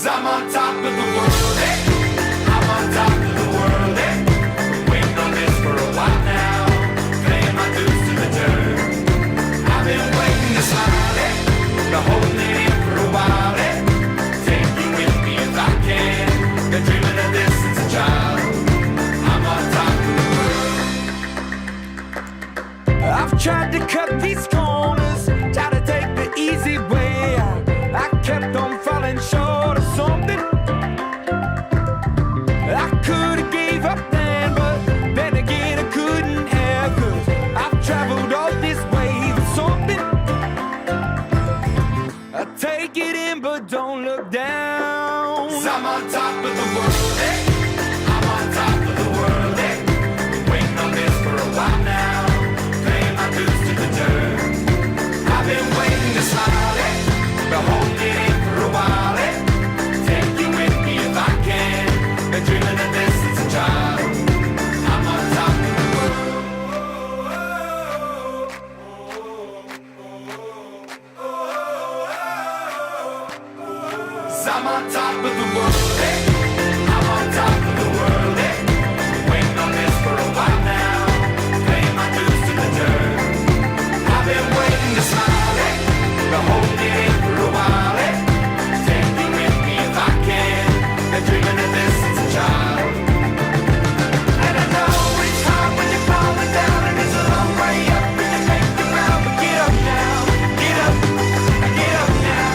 I'm on top of the world, eh? I'm on top of the world, eh? Been waiting on this for a while now, paying my dues to the dirt. I've been waiting to smile, eh? Been holding it in for a while, eh? Take you with me if I can. Been dreaming of this since a child. I'm on top of the world. I've tried to cut these corners, tried to take the easy way out. I kept on falling short of something. I could have gave up then, but then again I couldn't have, 'cause I've traveled all this way for something. I take it in but don't look down. 'Cause I'm on top of the world, eh? I'm on top of the world, eh? Been waiting on this for a while now, paying my dues to the dirt. I've been waiting to smile, eh? Been holding it in for a while, eh? Take you with me if I can. Been dreaming of this since a child. I'm on top of the world. 'Cause I'm on top of the world, eh? I'm on top of the world, eh? Been waiting on this for a while now, paying my dues to the dirt. I've been waiting to smile, eh? Been holding it in for a while, eh? Take you with me if I can. Been dreaming of this since a child. And I know it's hard when you're falling down, and it's a long way up, and you make the ground, but get up now, get up now.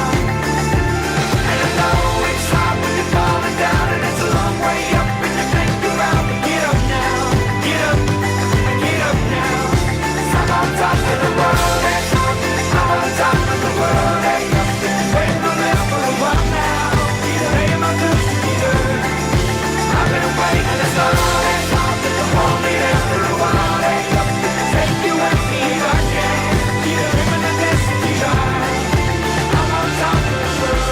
And I know it's hard when you're falling down, and it's a long way up, and you make the ground, but get up now, get up now. 'Cause I'm on top of the world, eh? I'm on top of the world, eh? Been waiting on this for a while now, paying my dues to the dirt. I've been waiting to start, eh? Hold me there for a while, eh? Take you with me if I can. Dreaming of this in the eye. I'm on top of the world.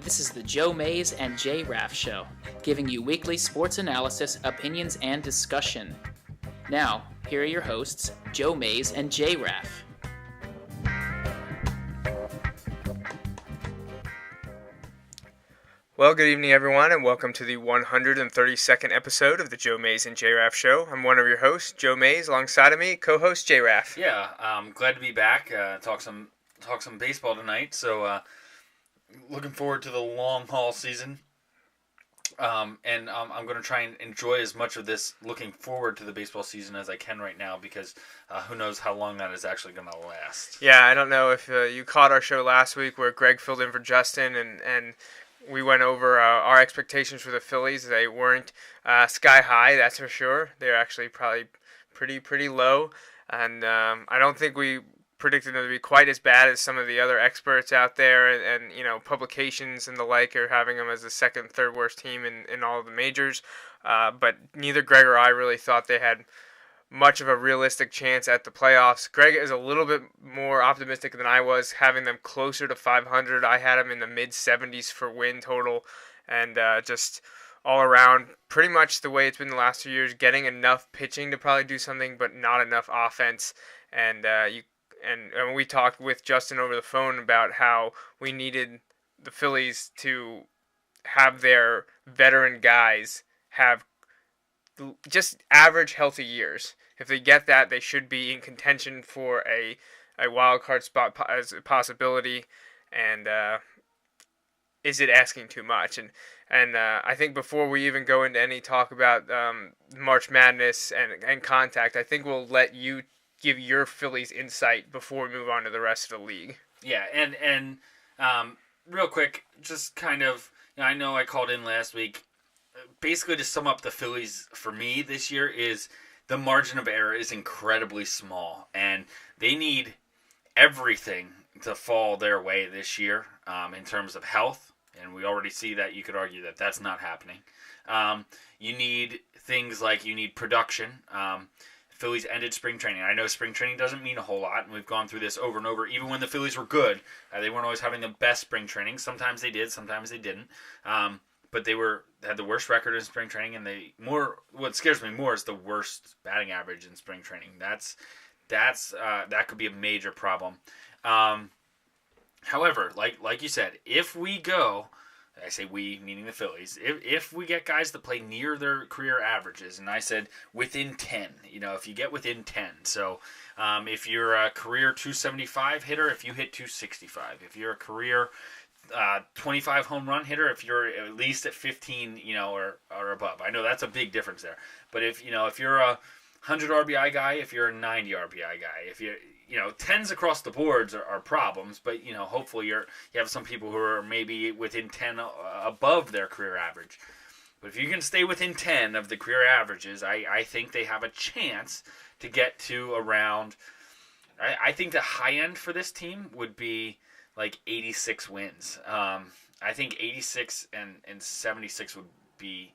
This is the Joe Mays and J-Raff Show, giving you weekly sports analysis, opinions, and discussion. Now, here are your hosts, Joe Mays and J-Raff. Well, good evening, everyone, and welcome to the 132nd episode of the Joe Mays and J-Raff Show. I'm one of your hosts, Joe Mays, alongside of me, co-host J-Raff. Yeah, glad to be back. Talk some baseball tonight. So, looking forward to the long haul season. I'm going to try and enjoy as much of this looking forward to the baseball season as I can right now, because who knows how long that is actually going to last. Yeah, I don't know if you caught our show last week where Greg filled in for Justin, and we went over our expectations for the Phillies. They weren't sky high, that's for sure. They're actually probably pretty low, and I don't think we predicted them to be quite as bad as some of the other experts out there, and you know, publications and the like are having them as the second, third worst team in all of the majors. But neither Greg or I really thought they had much of a realistic chance at the playoffs. Greg is a little bit more optimistic than I was, having them closer to 500. I had them in the mid-70s for win total, and just all around pretty much the way it's been the last 2 years, getting enough pitching to probably do something, but not enough offense. And And we talked with Justin over the phone about how we needed the Phillies to have their veteran guys have just average healthy years. If they get that, they should be in contention for a wild card spot as a possibility. And is it asking too much? And I think before we even go into any talk about March Madness and contact, I think we'll let you give your Phillies insight before we move on to the rest of the league. Yeah, and real quick, just kind of, I know I called in last week. Basically, to sum up the Phillies for me this year is the margin of error is incredibly small, and they need everything to fall their way this year in terms of health, and we already see that. You could argue that that's not happening. You need things like you need production. Phillies ended spring training. I know spring training doesn't mean a whole lot, and we've gone through this over and over. Even when the Phillies were good, they weren't always having the best spring training. Sometimes they did, sometimes they didn't. But they had the worst record in spring training, and what scares me more is the worst batting average in spring training. That could be a major problem. However, like you said, if we go, I say we, meaning the Phillies, if we get guys that play near their career averages, and I said within 10, if you get within 10. So if you're a career 275 hitter, if you hit 265. If you're a career 25 home run hitter, if you're at least at 15, or above. I know that's a big difference there. But if you're a 100 RBI guy, if you're a 90 RBI guy, if you 10s across the boards are problems, but hopefully you have some people who are maybe within 10 above their career average. But if you can stay within 10 of the career averages, I think they have a chance to get to around. I think the high end for this team would be like 86 wins. I think 86 and 76 would be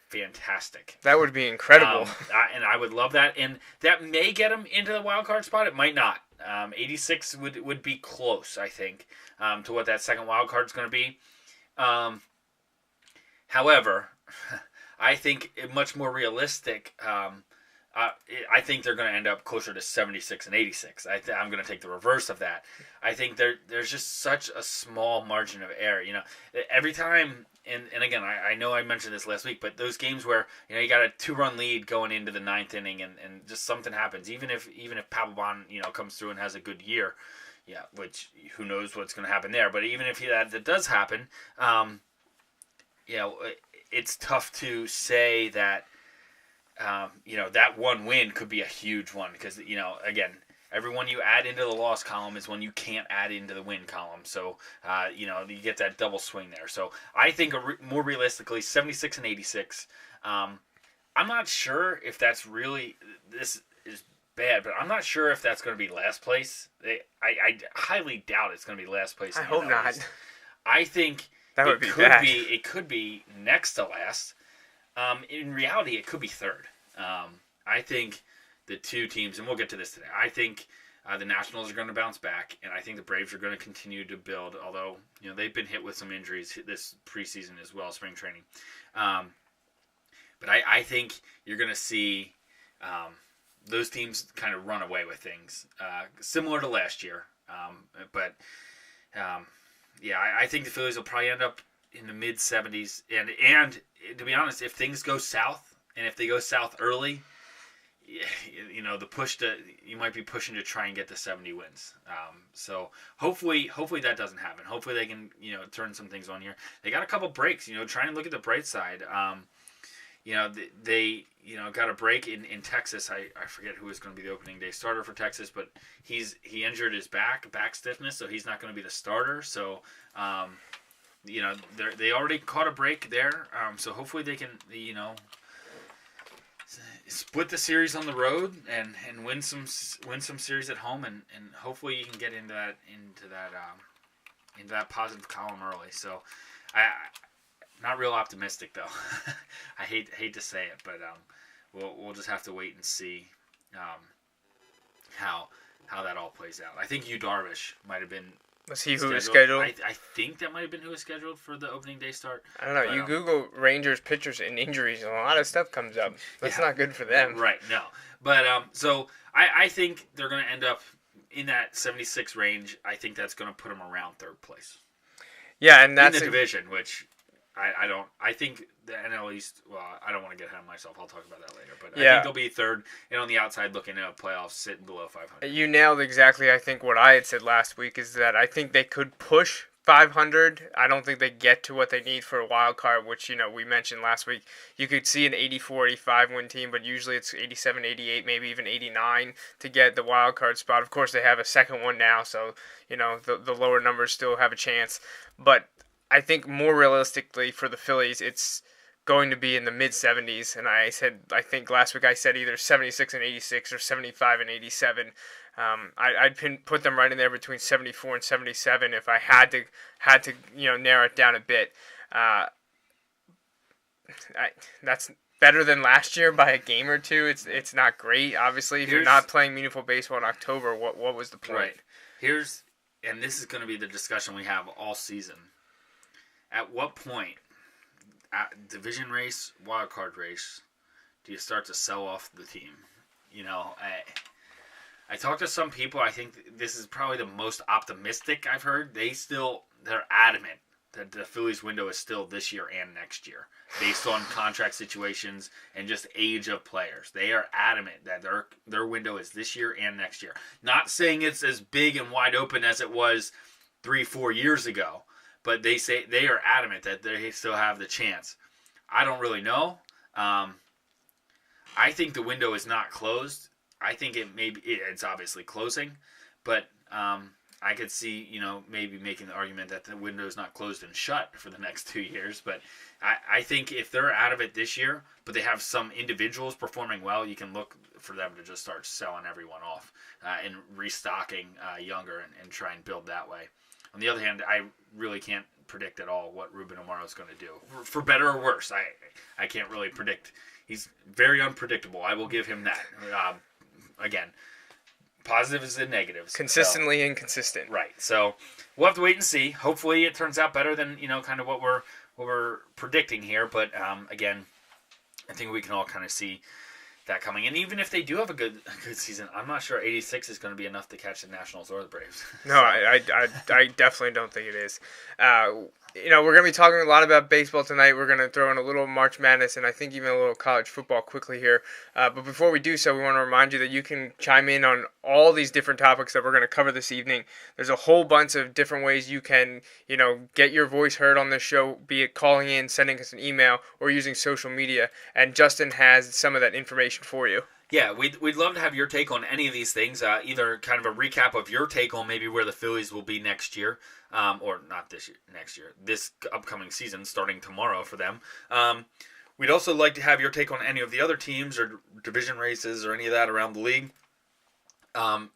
fantastic. That would be incredible. And I would love that. And that may get them into the wild card spot. It might not. 86 would be close, I think, to what that second wild card is going to be. However, I think much more realistic. I think they're going to end up closer to 76 and 86. I'm going to take the reverse of that. I think there's just such a small margin of error. Every time, and again, I know I mentioned this last week, but those games where you got a 2-run lead going into the 9th inning, and just something happens, even if Papelbon comes through and has a good year, which who knows what's going to happen there. But even if that does happen, it's tough to say that. That one win could be a huge one because, again, every one you add into the loss column is one you can't add into the win column. So, you get that double swing there. So I think more realistically, 76 and 86. I'm not sure if that's really, this is bad, but I'm not sure if that's going to be last place. I highly doubt it's going to be last place. I hope not. I think that would be bad. It could be next to last. In reality, it could be third. I think the two teams, and we'll get to this today, I think the Nationals are going to bounce back, and I think the Braves are going to continue to build, although they've been hit with some injuries this preseason as well, spring training. But I think you're going to see those teams kind of run away with things, similar to last year. I think the Phillies will probably end up in the mid-70s, and to be honest, if things go south, and if they go south early, the push you might be pushing to try and get to 70 wins. So hopefully that doesn't happen. Hopefully they can turn some things on here. They got a couple breaks. Try and look at the bright side. They got a break in Texas. I forget who was going to be the opening day starter for Texas, but he injured his back stiffness, so he's not going to be the starter. So. They already caught a break there, so hopefully they can, split the series on the road and win some series at home, and hopefully you can get into that positive column early. So, I'm not real optimistic though. I hate to say it, but we'll just have to wait and see how that all plays out. I think Yu Darvish might have been. Was he who was scheduled? I think that might have been who was scheduled for the opening day start. I don't know. But, you Google Rangers pitchers and injuries, and a lot of stuff comes up. That's not good for them. Right, no. But so I think they're going to end up in that 76 range. I think that's going to put them around third place. Yeah, and that's in the division, which I don't. I think the NL East. Well, I don't want to get ahead of myself. I'll talk about that later. But I think they'll be third, and on the outside, looking at playoffs, sitting below 500. You nailed exactly. I think what I had said last week is that I think they could push 500. I don't think they get to what they need for a wild card, which we mentioned last week. You could see an 84-85 win team, but usually it's 87, 88, maybe even 89 to get the wild card spot. Of course, they have a second one now, so the lower numbers still have a chance, but. I think more realistically for the Phillies, it's going to be in the mid-70s. And I think last week I said either 76 and 86 or 75 and 87. I'd put them right in there between 74 and 77 if I had to narrow it down a bit. better than last year by a game or two. It's not great. Obviously, if you're not playing meaningful baseball in October, what was the point? Right. And this is going to be the discussion we have all season. At what point, division race, wild card race, do you start to sell off the team? You know, I talked to some people. I think this is probably the most optimistic I've heard. They're adamant that the Phillies window is still this year and next year, based on contract situations and just age of players. They are adamant that their window is this year and next year. Not saying it's as big and wide open as it was 3-4 years ago, but they say they are adamant that they still have the chance. I don't really know. I think the window is not closed. I think it's obviously closing, but I could see, maybe making the argument that the window is not closed and shut for the next 2 years. But I think if they're out of it this year, but they have some individuals performing well, you can look for them to just start selling everyone off and restocking younger and try and build that way. On the other hand, I really can't predict at all what Ruben Amaro is going to do. For better or worse, I can't really predict. He's very unpredictable. I will give him that. Again, positives and negatives. Consistently inconsistent. Right. So we'll have to wait and see. Hopefully it turns out better than, kind of what we're predicting here. But again, I think we can all kind of see that coming. And even if they do have a good season, I'm not sure 86 is going to be enough to catch the Nationals or the Braves. No, I definitely don't think it is. We're going to be talking a lot about baseball tonight. We're going to throw in a little March Madness and I think even a little college football quickly here. But before we do so, we want to remind you that you can chime in on all these different topics that we're going to cover this evening. There's a whole bunch of different ways you can, get your voice heard on this show, be it calling in, sending us an email, or using social media. And Justin has some of that information for you. Yeah, we'd love to have your take on any of these things, either kind of a recap of your take on maybe where the Phillies will be next year, or not this year, next year, this upcoming season, starting tomorrow for them. We'd also like to have your take on any of the other teams or division races or any of that around the league.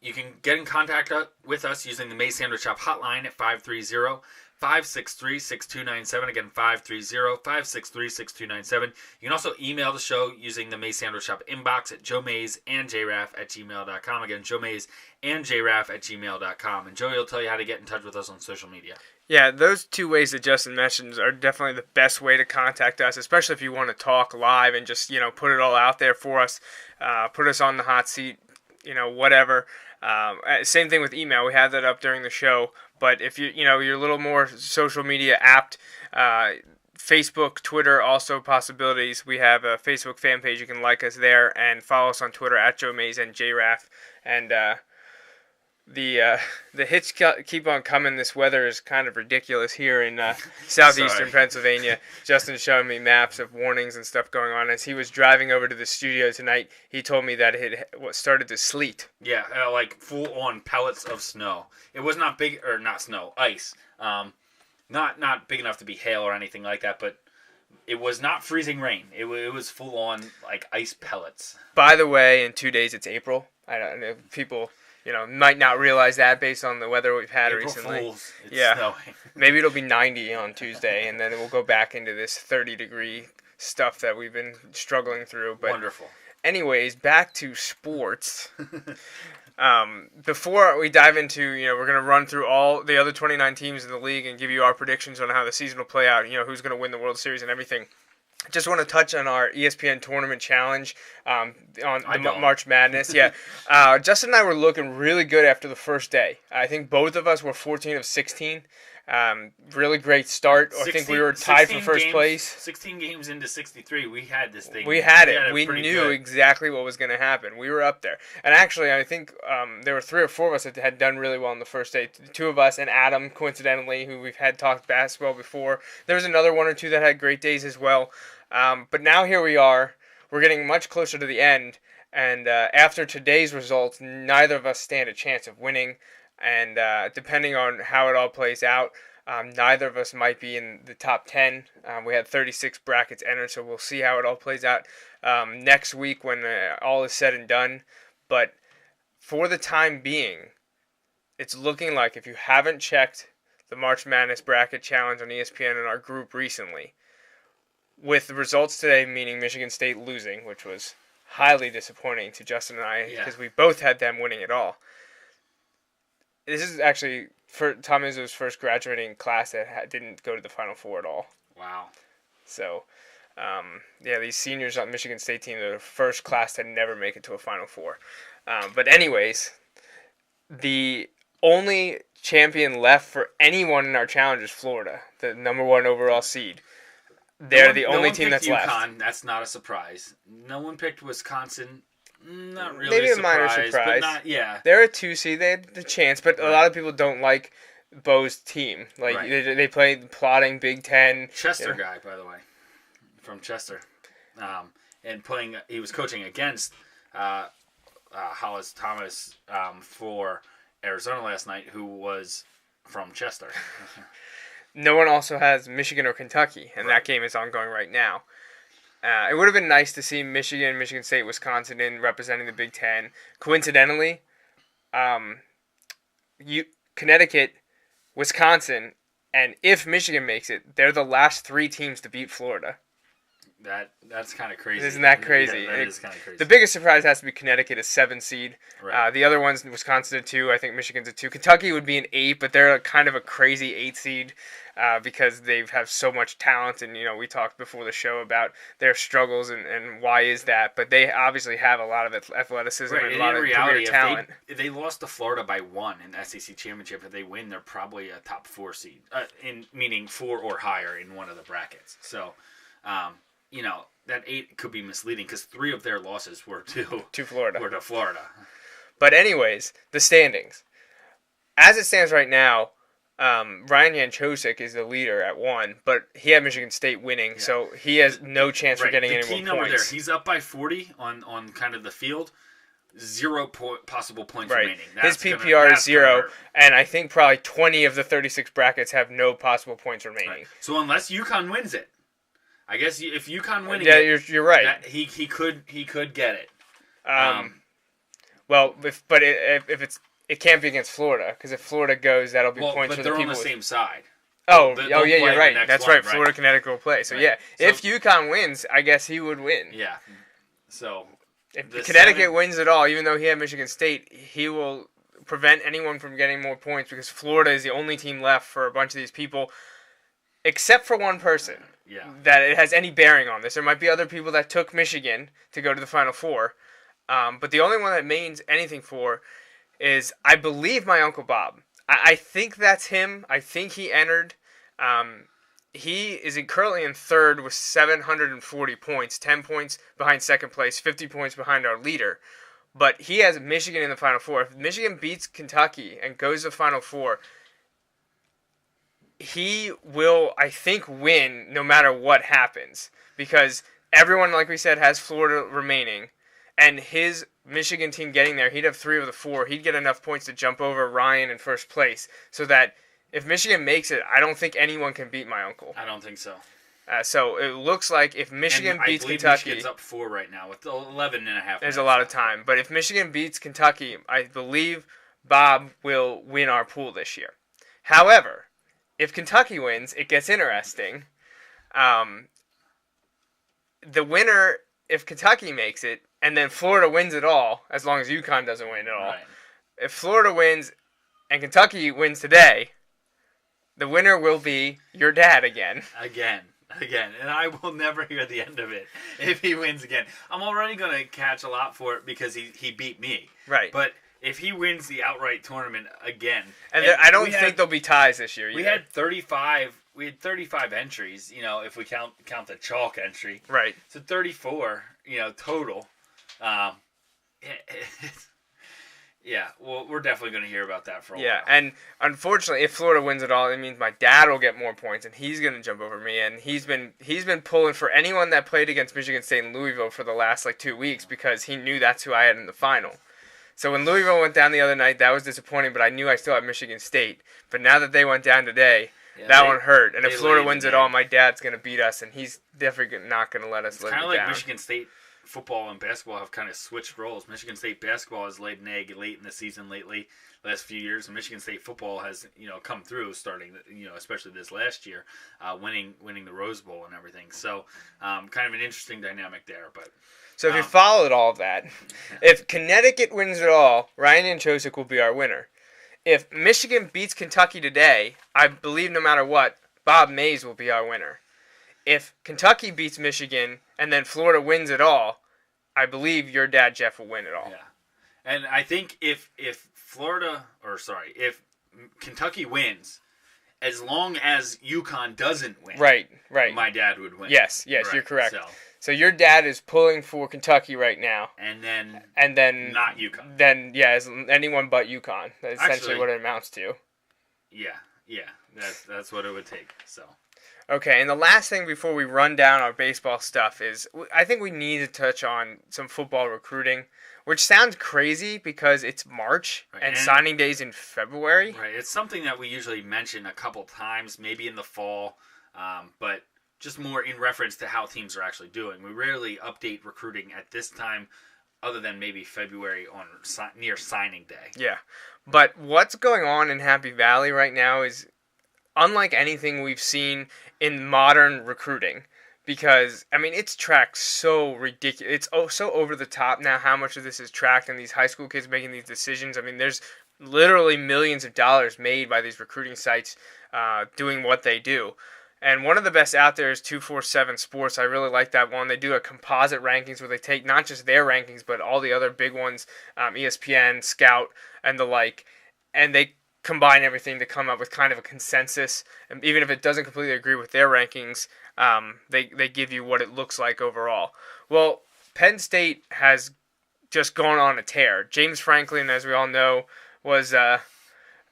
You can get in contact with us using the Mays Sandwich Shop hotline at 530-563-6297. Again, 530-563-6297. You can also email the show using the Mays Sandwich Shop inbox at joemaysandjraff@gmail.com. Again, joemaysandjraff@gmail.com. And Joey will tell you how to get in touch with us on social media. Yeah, those two ways that Justin mentioned are definitely the best way to contact us, especially if you want to talk live and just, put it all out there for us, put us on the hot seat, whatever. Same thing with email. We have that up during the show. But if you're a little more social media apt, Facebook, Twitter, also possibilities. We have a Facebook fan page. You can like us there and follow us on Twitter at Joe Mays and J-Raff. And the hits keep on coming. This weather is kind of ridiculous here in southeastern Pennsylvania. Justin's showing me maps of warnings and stuff going on. As he was driving over to the studio tonight, he told me that it started to sleet. Yeah, like full-on pellets of snow. It was not big, or not snow, ice. Not big enough to be hail or anything like that, but it was not freezing rain. It was full-on, like, ice pellets. By the way, in 2 days it's April. I don't know if people... might not realize that based on the weather we've had April recently. Fools, it's snowing. snowing. Maybe it'll be 90 on Tuesday, and then we'll go back into this 30-degree stuff that we've been struggling through. But wonderful. Anyways, back to sports. Before we dive into, we're going to run through all the other 29 teams in the league and give you our predictions on how the season will play out, who's going to win the World Series and everything. Just want to touch on our ESPN Tournament Challenge on the March Madness. Yeah, Justin and I were looking really good after the first day. I think both of us were 14 of 16. Really great start. I think we were tied for first place. 16 games into 63, we had this thing. We had it. We knew good. exactly what was going to happen. We were up there. And actually, I think there were 3 or 4 of us that had done really well on the first day. 2 of us and Adam, coincidentally, who we've had talked basketball before. There was another 1 or 2 that had great days as well. But now here we are. We're getting much closer to the end. And after today's results, neither of us stand a chance of winning. And depending on how it all plays out, neither of us might be in the top 10. We had 36 brackets entered, so we'll see how it all plays out next week when all is said and done. But for the time being, it's looking like, if you haven't checked the March Madness Bracket Challenge on ESPN in our group recently, with the results today, meaning Michigan State losing, which was highly disappointing to Justin and I because we both had them winning it all. This is actually for Tom Izzo's first graduating class that didn't go to the Final Four at all. Wow. So, these seniors on Michigan State team are the first class to never make it to a Final Four. But anyways, the only champion left for anyone in our challenge is Florida, the number 1 overall seed. They're the only team that's left. UConn, that's not a surprise. No one picked Wisconsin. Not really Maybe a a minor surprise. but not, yeah. They're a 2 seed. They had the chance, but a lot of people don't like Bo's team. Like they played plotting Big Ten. Chester guy, by the way, from Chester, and he was coaching against Hollis Thomas for Arizona last night, who was from Chester. No one also has Michigan or Kentucky, and that game is ongoing right now. It would have been nice to see Michigan, Michigan State, Wisconsin in representing the Big Ten. Coincidentally, Connecticut, Wisconsin, and if Michigan makes it, they're the last 3 teams to beat Florida. That's kind of crazy. Isn't that crazy? Yeah, that is kind of crazy. The biggest surprise has to be Connecticut, a 7 seed. Right. The other ones, Wisconsin a 2. I think Michigan's a 2. Kentucky would be an 8, but they're kind of a crazy 8 seed because they have so much talent. And we talked before the show about their struggles and why is that. But they obviously have a lot of athleticism and a lot of career talent. If they lost to Florida by 1 in the SEC championship, if they win, they're probably a top 4 seed, meaning 4 or higher in one of the brackets. So. That 8 could be misleading because 3 of their losses were to Florida. But anyways, the standings. As it stands right now, Ryan Janchosik is the leader at 1, but he had Michigan State winning, so he has no chance for getting any more points. He's up by 40 on kind of the field. 0 possible points remaining. His PPR is 0, and I think probably 20 of the 36 brackets have no possible points remaining. Right. So unless UConn wins it, I guess if UConn winning you're right. He could get it. It can't be against Florida because if Florida goes, that'll be points for the people. But they're on the same side. You're right. That's right. Florida, Connecticut will play. So if UConn wins, I guess he would win. Yeah. So if Connecticut wins it all, even though he had Michigan State, he will prevent anyone from getting more points because Florida is the only team left for a bunch of these people, except for one person. That it has any bearing on this. There might be other people that took Michigan to go to the Final Four, but the only one that means anything for is, I believe, my Uncle Bob. I think that's him. I think he entered. He is currently in 3rd with 740 points, 10 points behind second place, 50 points behind our leader. But he has Michigan in the Final Four. If Michigan beats Kentucky and goes to the Final Four, he will, I think, win no matter what happens. Because everyone, like we said, has Florida remaining. And his Michigan team getting there, he'd have 3 of the 4. He'd get enough points to jump over Ryan in first place. So that if Michigan makes it, I don't think anyone can beat my uncle. I don't think so. So it looks like if Michigan beats Kentucky... Michigan's up 4 right now with 11 and a half. There's a lot of time. But if Michigan beats Kentucky, I believe Bob will win our pool this year. However, if Kentucky wins, it gets interesting. The winner, if Kentucky makes it, and then Florida wins it all, as long as UConn doesn't win it all. Right. If Florida wins and Kentucky wins today, the winner will be your dad again. Again. And I will never hear the end of it if he wins again. I'm already going to catch a lot for it because he beat me. Right. But if he wins the outright tournament again... And I don't think there'll be ties this year either. We had 35 entries, if we count the chalk entry. Right. So 34, total. Yeah, well, we're definitely going to hear about that for a while. Yeah, and unfortunately, if Florida wins it all, it means my dad will get more points, and he's going to jump over me. And he's been pulling for anyone that played against Michigan State and Louisville for the last 2 weeks because he knew that's who I had in the final. So when Louisville went down the other night, that was disappointing, but I knew I still had Michigan State. But now that they went down today, that one hurt. And if Florida wins it all, my dad's going to beat us, and he's definitely not going to let us live it down. It's kind of like Michigan State football and basketball have kind of switched roles. Michigan State basketball has laid an egg late in the season lately, last few years, and Michigan State football has come through, starting especially this last year, winning the Rose Bowl and everything. So kind of an interesting dynamic there. But so if you followed all of that, if Connecticut wins it all, Ryan Anchosik will be our winner. If Michigan beats Kentucky today, I believe no matter what, Bob Mays will be our winner. If Kentucky beats Michigan and then Florida wins it all, I believe your dad Jeff will win it all. Yeah, and I think if Kentucky wins, as long as UConn doesn't win, right, my dad would win. Yes, right, you're correct. So your dad is pulling for Kentucky right now, and then not UConn. Then as anyone but UConn. That's essentially what it amounts to. Yeah, that's what it would take. So. Okay, and the last thing before we run down our baseball stuff is I think we need to touch on some football recruiting, which sounds crazy because it's March and signing day's in February. Right, it's something that we usually mention a couple times, maybe in the fall, but just more in reference to how teams are actually doing. We rarely update recruiting at this time other than maybe February on near signing day. Yeah, but what's going on in Happy Valley right now is unlike anything we've seen in modern recruiting, because it's tracked so ridiculous. It's so over the top now how much of this is tracked, and these high school kids making these decisions. There's literally millions of dollars made by these recruiting sites doing what they do. And one of the best out there is 247 Sports. I really like that one. They do a composite rankings where they take not just their rankings but all the other big ones, ESPN, Scout, and the like, and they combine everything to come up with kind of a consensus. And even if it doesn't completely agree with their rankings, they give you what it looks like overall. Well, Penn State has just gone on a tear. James Franklin, as we all know, was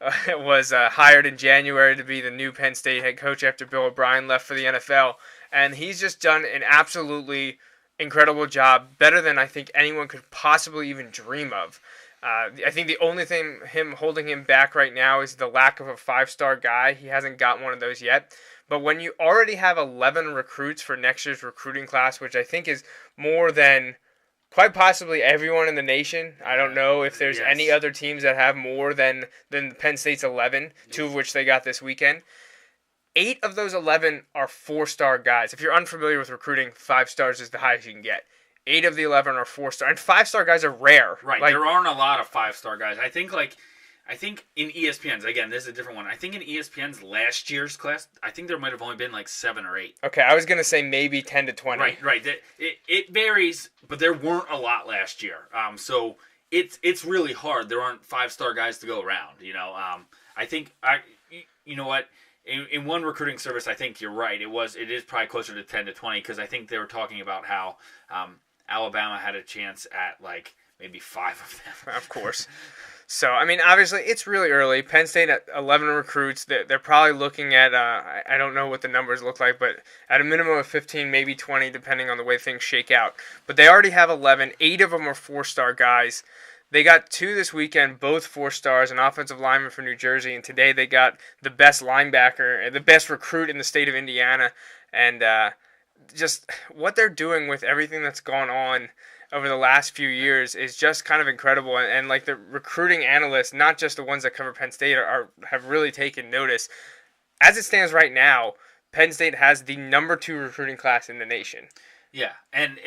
hired in January to be the new Penn State head coach after Bill O'Brien left for the NFL, and he's just done an absolutely incredible job, better than I think anyone could possibly even dream of. I think the only thing holding him back right now is the lack of a 5-star guy. He hasn't got one of those yet. But when you already have 11 recruits for next year's recruiting class, which I think is more than quite possibly everyone in the nation. I don't know if there's any other teams that have more than Penn State's 11, 2 of which they got this weekend. 8 of those 11 are 4-star guys. If you're unfamiliar with recruiting, 5 stars is the highest you can get. 8 of the 11 are 4-star, and 5-star guys are rare. Right, there aren't a lot of 5-star guys. I think in ESPN's, again, this is a different one. I think in ESPN's last year's class, I think there might have only been like 7 or 8. Okay, I was gonna say maybe 10 to 20. Right. It varies, but there weren't a lot last year. So it's really hard. There aren't 5-star guys to go around. I think you know what. In one recruiting service, I think you're right. It is probably closer to 10 to 20 because I think they were talking about how Alabama had a chance at like maybe 5 of them. Of course. So, obviously, it's really early. Penn State at 11 recruits. They're probably looking at, I don't know what the numbers look like, but at a minimum of 15, maybe 20, depending on the way things shake out. But they already have 11. 8 of them are 4-star guys. They got 2 this weekend, both 4 stars, an offensive lineman for New Jersey, and today they got the best linebacker, the best recruit in the state of Indiana. And just what they're doing with everything that's gone on over the last few years is just kind of incredible. And like the recruiting analysts, not just the ones that cover Penn State, have really taken notice. As it stands right now, Penn State has the number 2 recruiting class in the nation. Yeah, and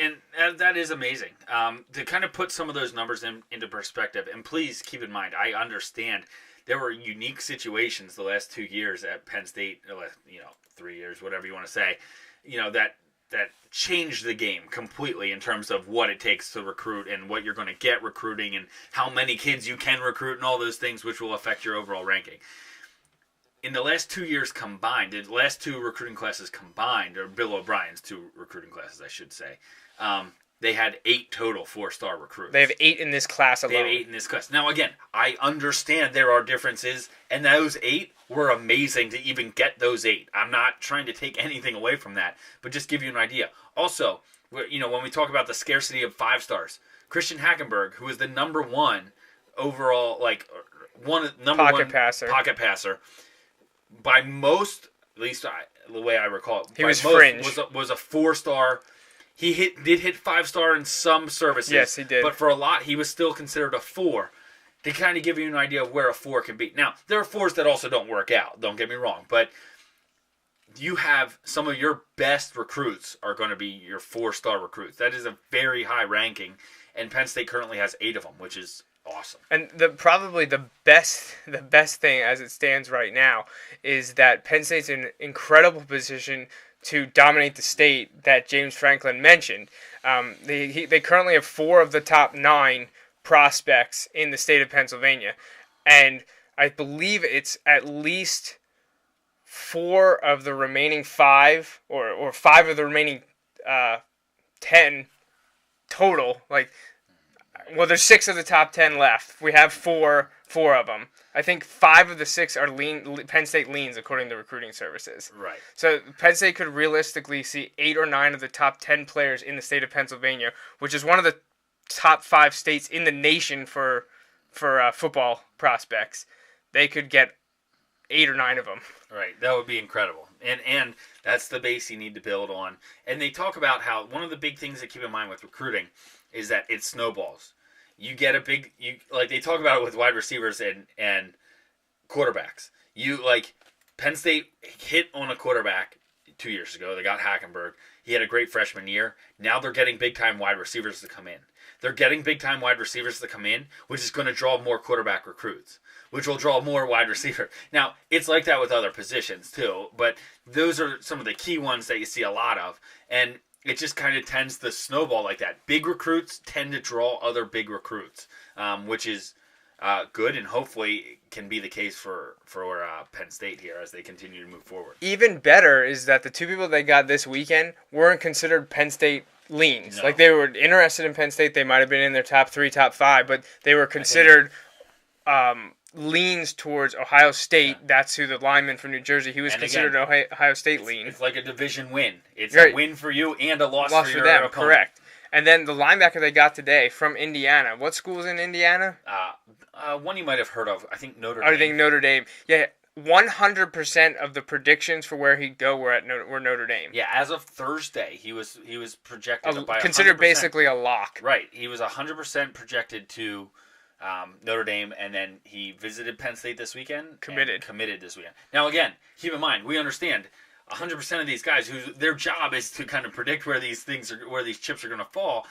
that is amazing. To kind of put some of those numbers into perspective, and please keep in mind, I understand there were unique situations the last 2 years at Penn State, 3 years, whatever you want to say, that changed the game completely in terms of what it takes to recruit and what you're going to get recruiting and how many kids you can recruit and all those things which will affect your overall ranking. In the last 2 years combined, the last 2 recruiting classes combined, or Bill O'Brien's 2 recruiting classes, I should say, they had 8 total 4-star recruits. They have 8 in this class alone. They have 8 in this class. Now, again, I understand there are differences, and those 8 were amazing to even get those 8. I'm not trying to take anything away from that, but just give you an idea. Also, when we talk about the scarcity of 5 stars, Christian Hackenberg, who is the number 1 overall, pocket passer, by most, at least the way I recall it, he was fringe. Was a 4-star. He did hit 5-star in some services. Yes, he did. But for a lot, he was still considered a 4. To kind of give you an idea of where a 4 can be. Now, there are 4s that also don't work out. Don't get me wrong. But you have some of your best recruits are going to be your 4-star recruits. That is a very high ranking. And Penn State currently has 8 of them, which is awesome. And probably the best thing as it stands right now is that Penn State's in an incredible position to dominate the state that James Franklin mentioned. They currently have 4 of the top 9 prospects in the state of Pennsylvania, and I believe it's at least 4 of the remaining 5 or 5 of the remaining 10 total. There's 6 of the top 10 left. We have 4 of them. I think 5 of the 6 are Penn State leans according to recruiting services. Right. So Penn State could realistically see 8 or 9 of the top 10 players in the state of Pennsylvania, which is one of the top 5 states in the nation for football prospects. They could get 8 or 9 of them. Right, that would be incredible, and that's the base you need to build on. And they talk about how one of the big things to keep in mind with recruiting is that it snowballs. You get they talk about it with wide receivers and quarterbacks. Penn State hit on a quarterback 2 years ago. They got Hackenberg. He had a great freshman year. Now they're getting big-time wide receivers to come in. They're getting big-time wide receivers to come in, which is going to draw more quarterback recruits, which will draw more wide receiver. Now, it's like that with other positions, too, but those are some of the key ones that you see a lot of, and it just kind of tends to snowball like that. Big recruits tend to draw other big recruits, which is good, and hopefully can be the case for Penn State here as they continue to move forward. Even better is that the 2 people they got this weekend weren't considered Penn State leans. No. They were interested in Penn State. They might have been in their top 3, top 5, but they were considered leans towards Ohio State. Yeah. That's who the lineman from New Jersey. He was considered an Ohio State lean. It's like a division win. It's right. A win for you and a loss for them. Opponent. Correct. And then the linebacker they got today from Indiana. What school's in Indiana? One you might have heard of. I think Notre Dame. I think Notre Dame. Yeah. 100% of the predictions for where he'd go were Notre Dame. Yeah, as of Thursday, he was projected by considered 100%. Basically a lock. Right, he was 100% projected to Notre Dame, and then he visited Penn State this weekend. Committed this weekend. Now, again, keep in mind, we understand 100% of these guys who their job is to kind of predict where these chips are going to fall.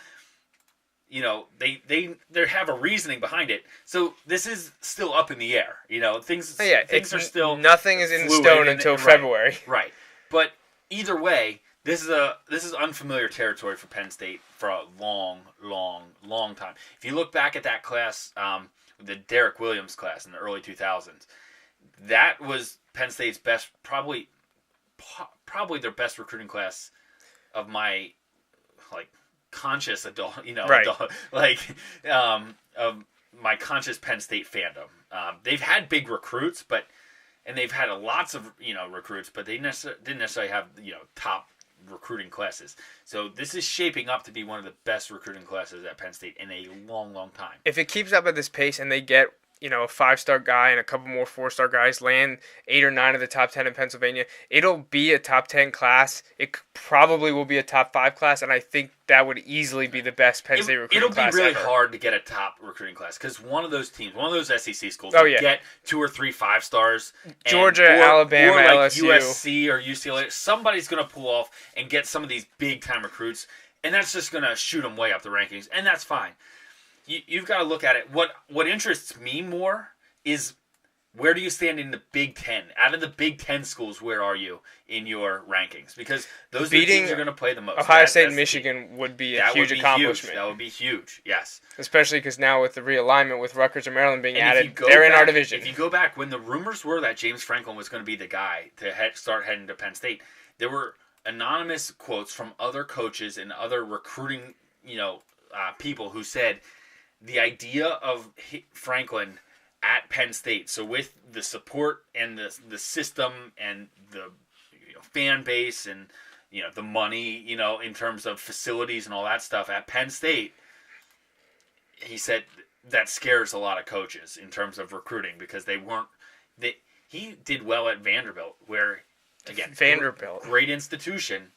You know, they have a reasoning behind it. So this is still up in the air. You know, things are still nothing is in stone until February. Right. But either way, this is unfamiliar territory for Penn State for a long time. If you look back at that class, the Derek Williams class in the early 2000s, that was Penn State's best, probably their best recruiting class of my conscious adult, right. Of my conscious Penn State fandom. They've had big recruits, and they've had lots of recruits, but they didn't necessarily have top recruiting classes. So this is shaping up to be one of the best recruiting classes at Penn State in a long time. If it keeps up at this pace and they get a 5-star guy and a couple more 4-star guys, land 8 or 9 of the top 10 in Pennsylvania, it'll be a top 10 class. It probably will be a top 5 class, and I think that would easily be the best Penn State recruiting class ever. It'll be really hard to get a top recruiting class because one of those teams, one of those SEC schools, get 2 or 3 5-stars. Georgia, Alabama, or LSU. USC or UCLA. Somebody's going to pull off and get some of these big-time recruits, and that's just going to shoot them way up the rankings, and that's fine. You've got to look at it. What interests me more is where do you stand in the Big Ten? Out of the Big Ten schools, where are you in your rankings? Because those are the teams you're going to play the most. Ohio State and Michigan would be a huge accomplishment. That would be huge, yes. Especially because now with the realignment with Rutgers and Maryland being added, they're in our division. If you go back, when the rumors were that James Franklin was going to be the guy to start heading to Penn State, there were anonymous quotes from other coaches and other recruiting people who said, the idea of Franklin at Penn State, so with the support and the system and the fan base and the money, in terms of facilities and all that stuff at Penn State, he said that scares a lot of coaches in terms of recruiting because he did well at Vanderbilt, where again, Vanderbilt, great institution,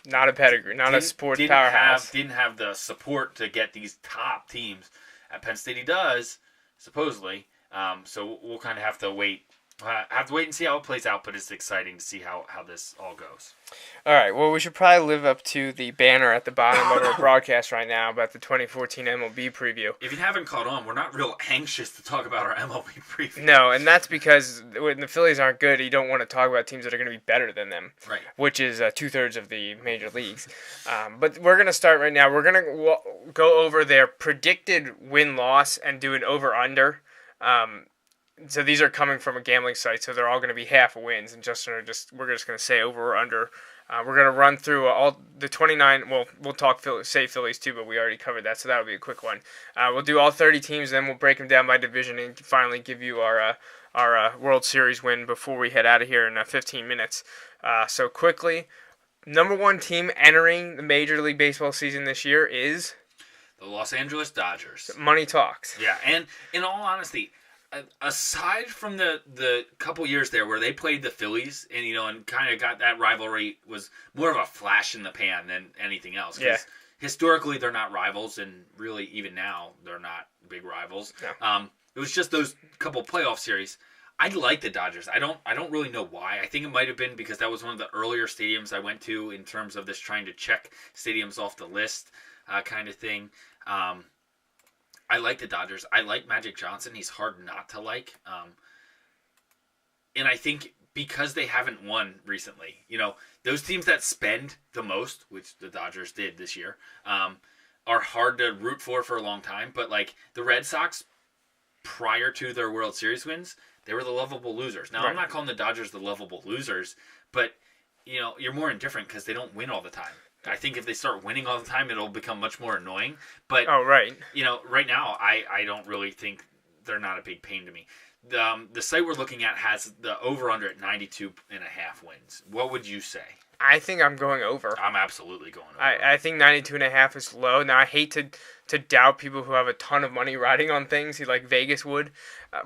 Not a pedigree, not a sports powerhouse. Didn't have the support to get these top teams. At Penn State, he does, supposedly. So we'll kind of have to wait. And see how it plays out, but it's exciting to see how this all goes. All right, well, we should probably live up to the banner at the bottom of our broadcast right now about the 2014 MLB Preview. If you haven't caught on, we're not real anxious to talk about our MLB Preview. No, and that's because when the Phillies aren't good, you don't want to talk about teams that are going to be better than them, Right. which is 2/3 of the major leagues. But we're going to start right now. We're going to go over their predicted win-loss and do an over-under. So these are coming from a gambling site, so they're all going to be half wins. And we're just going to say over or under. We're going to run through all the 29. Well, we'll talk Phillies too, but we already covered that, so that'll be a quick one. We'll do all 30 teams, then we'll break them down by division and finally give you our World Series win before we head out of here in 15 minutes. So quickly, number one team entering the Major League Baseball season this year is the Los Angeles Dodgers. Money talks. Yeah, and in all honesty, aside from the couple years there where they played the Phillies and kind of got that rivalry was more of a flash in the pan than anything else. Yeah. Historically, they're not rivals, and really even now they're not big rivals. No. It was just those couple playoff series. I like the Dodgers. I don't really know why. I think it might have been because that was one of the earlier stadiums I went to in terms of this trying to check stadiums off the list kind of thing. I like the Dodgers. I like Magic Johnson. He's hard not to like. And I think because they haven't won recently, those teams that spend the most, which the Dodgers did this year, are hard to root for a long time. But like the Red Sox, prior to their World Series wins, they were the lovable losers. Now, Right. I'm not calling the Dodgers the lovable losers, but you're more indifferent because they don't win all the time. I think if they start winning all the time, it'll become much more annoying. But Oh, right. right now, I don't really think they're not a big pain to me. The site we're looking at has the over-under at 92.5 wins. What would you say? I think I'm going over. I'm absolutely going over. I think 92.5 is low. Now, I hate to doubt people who have a ton of money riding on things, like Vegas would,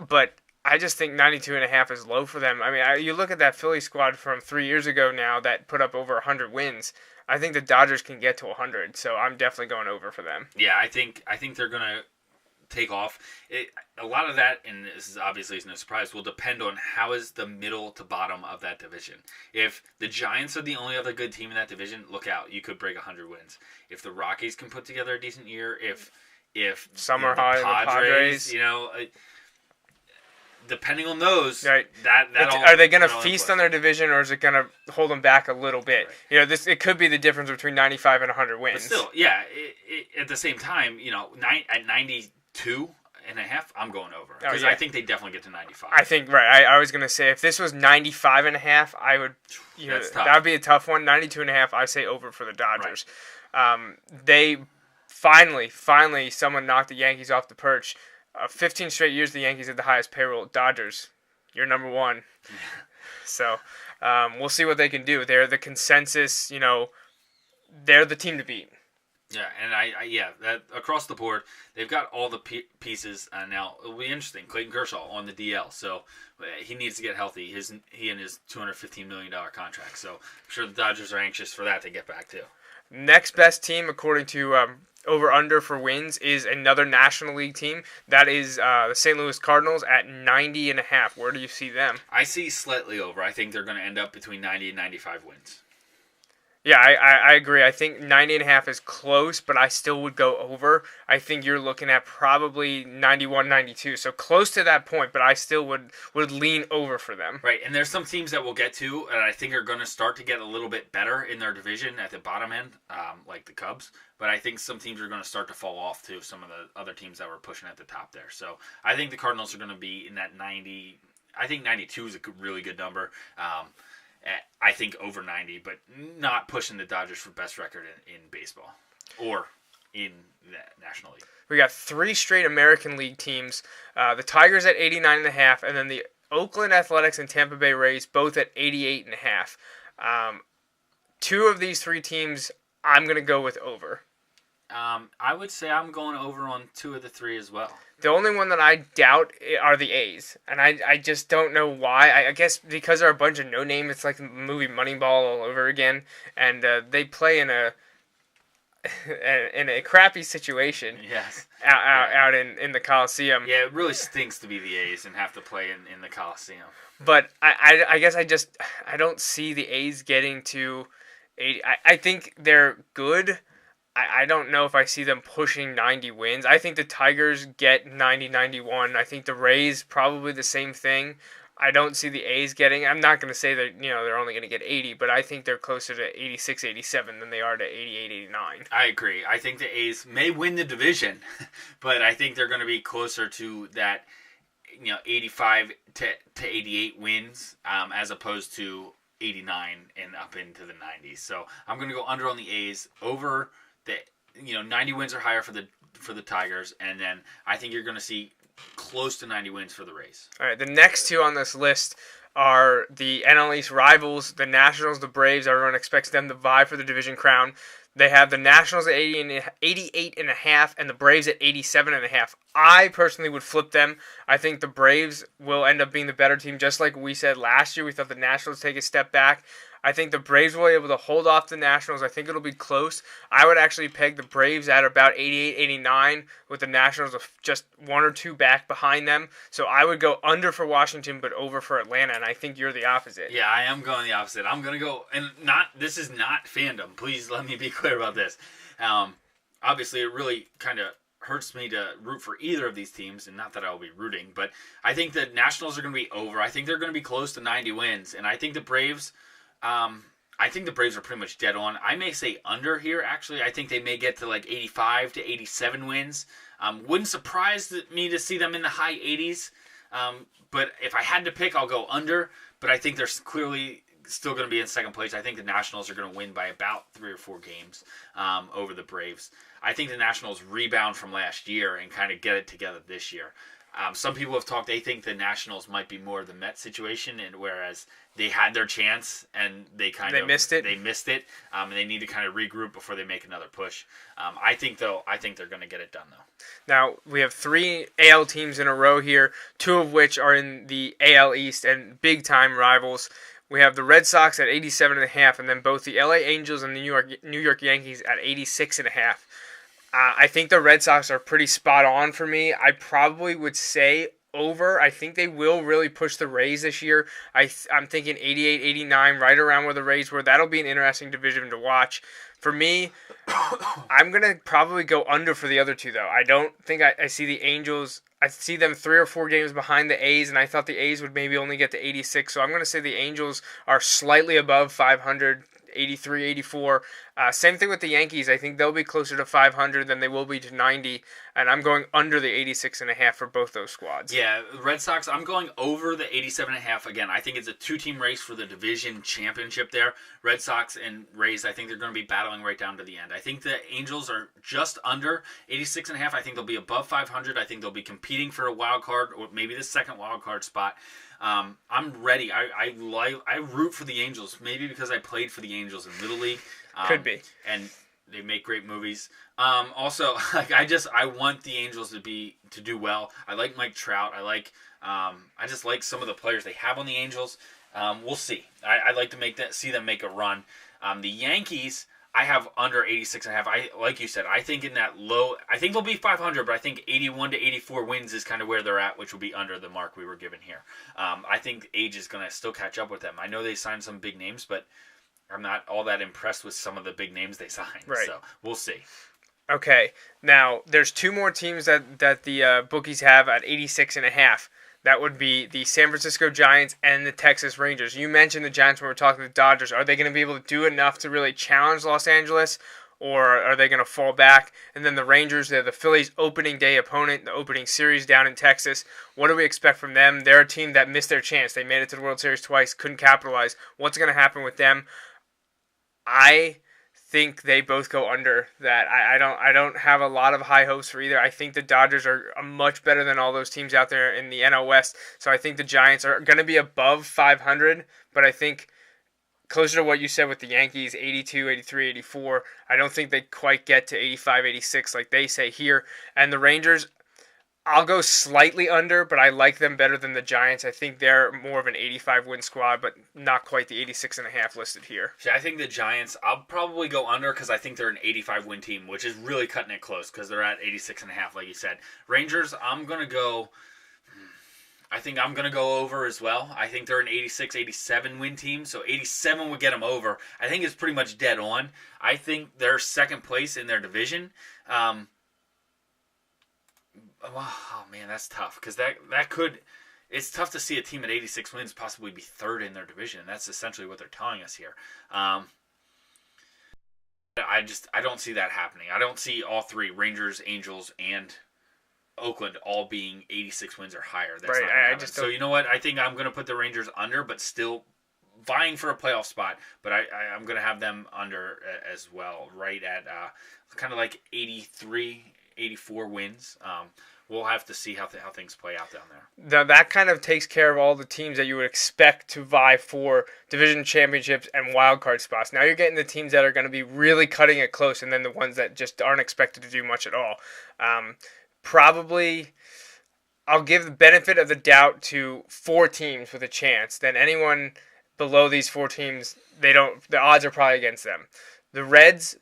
but I just think 92.5 is low for them. I mean, you look at that Philly squad from 3 years ago now that put up over 100 wins. I think the Dodgers can get to 100, so I'm definitely going over for them. Yeah, I think they're going to take off. A lot of that, and this is obviously no surprise, will depend on how is the middle to bottom of that division. If the Giants are the only other good team in that division, look out, you could break 100 wins. If the Rockies can put together a decent year, if Some are high, the Padres. Depending on those, Right. Are they going to feast on their division, or is it going to hold them back a little bit? Right. It could be the difference between 95 and 100 wins. But still, yeah. At the same time, at 92.5, I'm going over because yeah. I think they definitely get to 95. I think right. I was going to say if this was 95.5, I would. That's tough. That would be a tough one. 92.5, I say over for the Dodgers. Right. They finally, someone knocked the Yankees off the perch. 15 straight years the Yankees had the highest payroll. Dodgers, you're number one. So we'll see what they can do. They're the consensus, they're the team to beat. Yeah, and that across the board, they've got all the pieces. Now, it'll be interesting. Clayton Kershaw on the DL, so he needs to get healthy. He and his $215 million contract. So I'm sure the Dodgers are anxious for that to get back to. Next best team, according to over-under for wins, is another National League team. That is the St. Louis Cardinals at 90.5. Where do you see them? I see slightly over. I think they're going to end up between 90 and 95 wins. Yeah, I agree. I think 90.5 is close, but I still would go over. I think you're looking at probably 91, 92. So close to that point, but I still would lean over for them. Right, and there's some teams that we'll get to, and I think are going to start to get a little bit better in their division at the bottom end, like the Cubs. But I think some teams are going to start to fall off, too, some of the other teams that were pushing at the top there. So I think the Cardinals are going to be in that 90. I think 92 is a really good number. I think over 90, but not pushing the Dodgers for best record in baseball or in the National League. We got 3 straight American League teams. The Tigers at 89.5, and then the Oakland Athletics and Tampa Bay Rays both at 88.5. 2 of these 3 teams, I'm going to go with over. I would say I'm going over on 2 of the 3 as well. The only one that I doubt are the A's, and I just don't know why. I guess because they're a bunch of no-name, it's like the movie Moneyball all over again, and they play in a crappy situation. Yes. Out in the Coliseum. Yeah, it really stinks to be the A's and have to play in the Coliseum. But I guess I don't see the A's getting to 80. I think they're good. I don't know if I see them pushing 90 wins. I think the Tigers get 90, 91. I think the Rays probably the same thing. I don't see the A's getting. I'm not going to say that they're only going to get 80, but I think they're closer to 86, 87 than they are to 88, 89. I agree. I think the A's may win the division, but I think they're going to be closer to that 85 to 88 wins as opposed to 89 and up into the 90s. So I'm going to go under on the A's, over the 90 wins or higher for the Tigers, and then I think you're going to see close to 90 wins for the Rays. All right, the next two on this list are the NL East rivals, the Nationals, the Braves. Everyone expects them to vie for the division crown. They have the Nationals at 88.5 and the Braves at 87.5. I personally would flip them. I think the Braves will end up being the better team, just like we said last year. We thought the Nationals take a step back. I think the Braves will be able to hold off the Nationals. I think it'll be close. I would actually peg the Braves at about 88, 89, with the Nationals just 1 or 2 back behind them. So I would go under for Washington, but over for Atlanta, and I think you're the opposite. Yeah, I am going the opposite. I'm going to go, and this is not fandom. Please let me be clear about this. Obviously, it really kind of hurts me to root for either of these teams, and not that I'll be rooting, but I think the Nationals are going to be over. I think they're going to be close to 90 wins, and I think the Braves... are pretty much dead on. I may say under here, actually. I think they may get to like 85 to 87 wins. Wouldn't surprise me to see them in the high 80s. But if I had to pick, I'll go under. But I think they're clearly still going to be in second place. I think the Nationals are going to win by about 3 or 4 games over the Braves. I think the Nationals rebound from last year and kind of get it together this year. Some people have talked, they think the Nationals might be more of the Mets situation, and whereas they had their chance and they missed it. And they need to kind of regroup before they make another push. I think they're going to get it done, though. Now, we have 3 AL teams in a row here, 2 of which are in the AL East and big-time rivals. We have the Red Sox at 87.5, and then both the LA Angels and the New York Yankees at 86.5. I think the Red Sox are pretty spot on for me. I probably would say over. I think they will really push the Rays this year. I'm thinking 88, 89, right around where the Rays were. That'll be an interesting division to watch. For me, I'm going to probably go under for the other two, though. I don't think I see the Angels. I see them 3 or 4 games behind the A's, and I thought the A's would maybe only get to 86. So I'm going to say the Angels are slightly above 500, 83, 84. Same thing with the Yankees. I think they'll be closer to 500 than they will be to 90, and I'm going under the 86.5 for both those squads. Yeah, Red Sox, I'm going over the 87.5 again. I think it's a 2-team race for the division championship there. Red Sox and Rays, I think they're going to be battling right down to the end. I think the Angels are just under 86.5. I think they'll be above 500. I think they'll be competing for a wild card or maybe the second wild card spot. I'm ready. I root for the Angels, maybe because I played for the Angels in Little League. Could be. And they make great movies. Also, I want the Angels to do well. I like Mike Trout. I just like some of the players they have on the Angels. We'll see. I'd like to see them make a run. The Yankees, I have under 86.5. Like you said, I think in that low, I think they'll be 500, but I think 81 to 84 wins is kind of where they're at, which will be under the mark we were given here. I think age is going to still catch up with them. I know they signed some big names, but I'm not all that impressed with some of the big names they signed. Right. So we'll see. Okay. Now, there's 2 more teams that the bookies have at 86.5. That would be the San Francisco Giants and the Texas Rangers. You mentioned the Giants when we were talking to the Dodgers. Are they going to be able to do enough to really challenge Los Angeles, or are they going to fall back? And then the Rangers, they're the Phillies' opening day opponent, the opening series down in Texas. What do we expect from them? They're a team that missed their chance. They made it to the World Series twice, couldn't capitalize. What's going to happen with them? I think they both go under that. I don't have a lot of high hopes for either. I think the Dodgers are much better than all those teams out there in the NL West. So I think the Giants are going to be above 500, but I think closer to what you said with the Yankees, 82, 83, 84. I don't think they quite get to 85, 86 like they say here. And the Rangers, I'll go slightly under, but I like them better than the Giants. I think they're more of an 85-win squad, but not quite the 86.5 listed here. See, I think the Giants, I'll probably go under because I think they're an 85-win team, which is really cutting it close because they're at 86.5, like you said. Rangers, I'm going to go over as well. I think they're an 86, 87-win team, so 87 would get them over. I think it's pretty much dead on. I think they're second place in their division. Oh man, that's tough because that could. It's tough to see a team at 86 wins possibly be third in their division. That's essentially what they're telling us here. I don't see that happening. I don't see all three, Rangers, Angels, and Oakland, all being 86 wins or higher. That's right. not gonna happen. So you know what? I think I'm going to put the Rangers under, but still vying for a playoff spot. But I'm going to have them under as well, right at kind of like 83, 84 wins. We'll have to see how things play out down there. Now, that kind of takes care of all the teams that you would expect to vie for division championships and wild card spots. Now you're getting the teams that are going to be really cutting it close, and then the ones that just aren't expected to do much at all. Probably, I'll give the benefit of the doubt to 4 teams with a chance. Then anyone below these 4 teams, the odds are probably against them. The Reds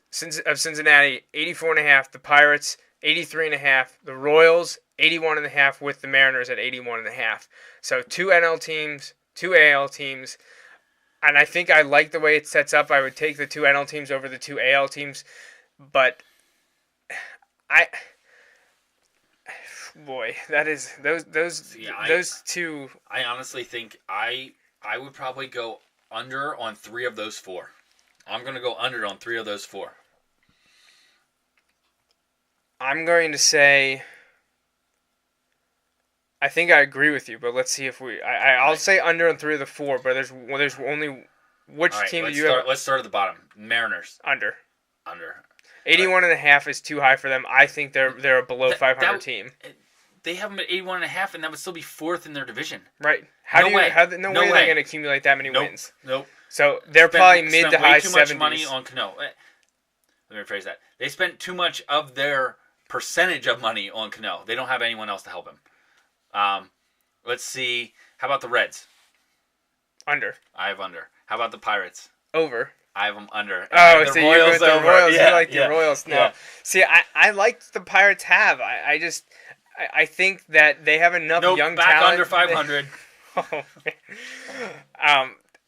of Cincinnati, 84.5. The Pirates, 83.5. The Royals, 81.5, with the Mariners at 81.5. So 2 NL teams, 2 AL teams, and I think I like the way it sets up. I would take the 2 NL teams over the 2 AL teams, but that is those two. I honestly think I would probably go under on 3 of those 4. I'm going to go under on 3 of those 4. I'm going to say, I think I agree with you, but let's see if I'll say under on 3 of the 4, but there's only which team do you have? Let's start at the bottom. Mariners. Under. 81.5 is too high for them. I think they're a below 500 team. They have them at 81.5, and that would still be 4th in their division. Right. No way they're going to accumulate that many wins. Nope. So they're probably mid to high 70s. Spent way too much money on Cano. Let me rephrase that. They spent too much of their percentage of money on Cano. They don't have anyone else to help him. Let's see. How about the Reds? Under. I have under. How about the Pirates? Over. I have them under. Oh, so you with the Royals. Yeah, you like the Royals now. Yeah. See, I like the Pirates have. I think that they have enough young back talent. under 500.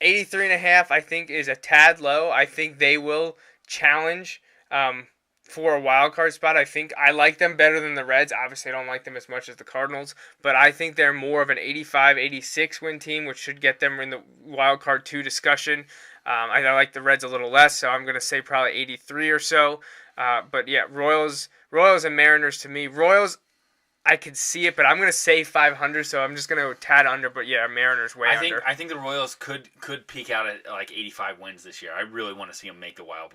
83.5, I think, is a tad low. I think they will challenge for a wild card spot. I think I like them better than the Reds. Obviously, I don't like them as much as the Cardinals, but I think they're more of an 85, 86 win team, which should get them in the wild card 2 discussion. I like the Reds a little less, so I'm going to say probably 83 or so. But yeah, Royals and Mariners to me. Royals, I could see it, but I'm going to say 500, so I'm just going to tad under. But yeah, Mariners way under. I think the Royals could peak out at like 85 wins this year. I really want to see them make the wild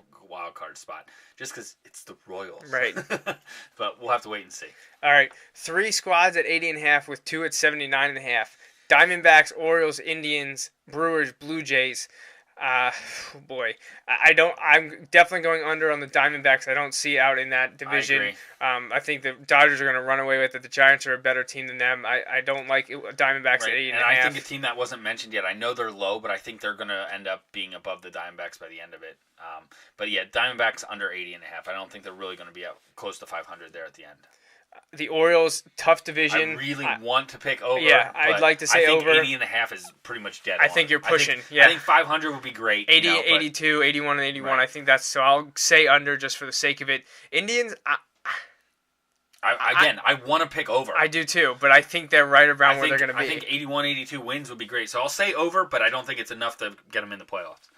card spot, just because it's the Royals. Right. But we'll have to wait and see. All right, 3 squads at 80.5 with 2 at 79.5. Diamondbacks, Orioles, Indians, Brewers, Blue Jays. I'm definitely going under on the Diamondbacks. I don't see out in that division. I agree. I think the Dodgers are going to run away with it. The Giants are a better team than them. I don't like Diamondbacks at 8.5. And I think a team that wasn't mentioned yet. I know they're low, but I think they're going to end up being above the Diamondbacks by the end of it. But yeah, Diamondbacks under 80.5. I don't think they're really going to be close to 500 there at the end. The Orioles, tough division. I really want to pick over. Yeah, I'd like to say over. I think 80.5 is pretty much dead I think you're pushing. I think 500 would be great. 80, 82, 81, and 81. Right. I think that's so. I'll say under just for the sake of it. Indians. I want to pick over. I do too, but I think they're right around where they're going to be. I think 81, 82 wins would be great. So I'll say over, but I don't think it's enough to get them in the playoffs.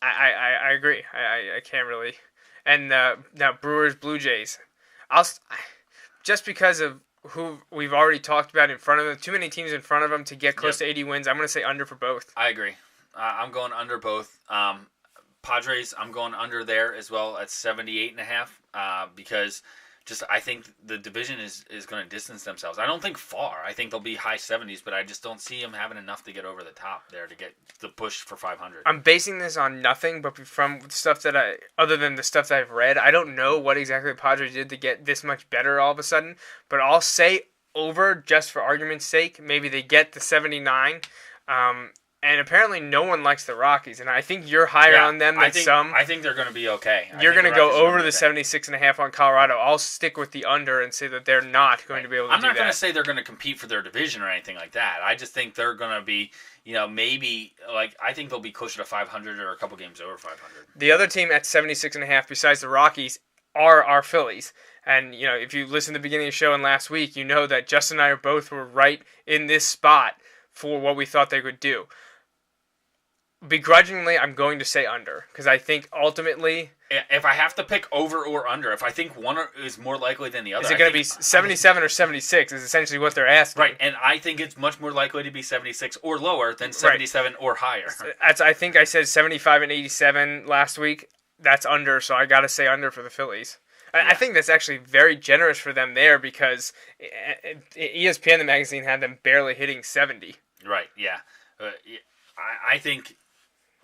I agree. I can't really. And now Brewers, Blue Jays. Just because of who we've already talked about in front of them, too many teams in front of them to get close to 80 wins. I'm going to say under for both. I agree. I'm going under both. Padres, I'm going under there as well at 78.5 because I think the division is going to distance themselves. I don't think far. I think they'll be high 70s, but I just don't see them having enough to get over the top there to get the push for 500. I'm basing this on nothing, but from stuff that other than the stuff that I've read, I don't know what exactly the Padres did to get this much better all of a sudden. But I'll say over just for argument's sake. Maybe they get the 79. And apparently no one likes the Rockies, and I think you're higher on them than some. I think they're going to be okay. You're going to go over the 76.5 on Colorado. I'll stick with the under and say that they're not going to be able to do that. I'm not going to say they're going to compete for their division or anything like that. I just think they're going to be, maybe, I think they'll be closer to 500 or a couple games over 500. The other team at 76.5, besides the Rockies, are our Phillies. And, if you listened to the beginning of the show and last week, you know that Justin and I both were right in this spot for what we thought they would do. Begrudgingly, I'm going to say under, because I think ultimately... If I have to pick over or under, if I think one is more likely than the other... Is it going to be 77 or 76 is essentially what they're asking. Right, and I think it's much more likely to be 76 or lower than 77 or higher. I think I said 75 and 87 last week. That's under, so I got to say under for the Phillies. Yeah. I think that's actually very generous for them there, because ESPN, the magazine, had them barely hitting 70. Right, yeah. I think...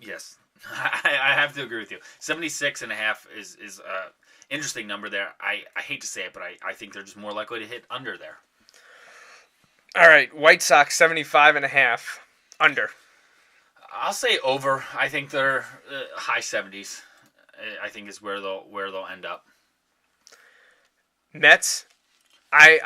Yes, I have to agree with you. 76.5 is an interesting number there. I hate to say it, but I think they're just more likely to hit under there. All right, White Sox 75.5 under. I'll say over. I think they're high 70s. I think is where they'll end up. Mets, I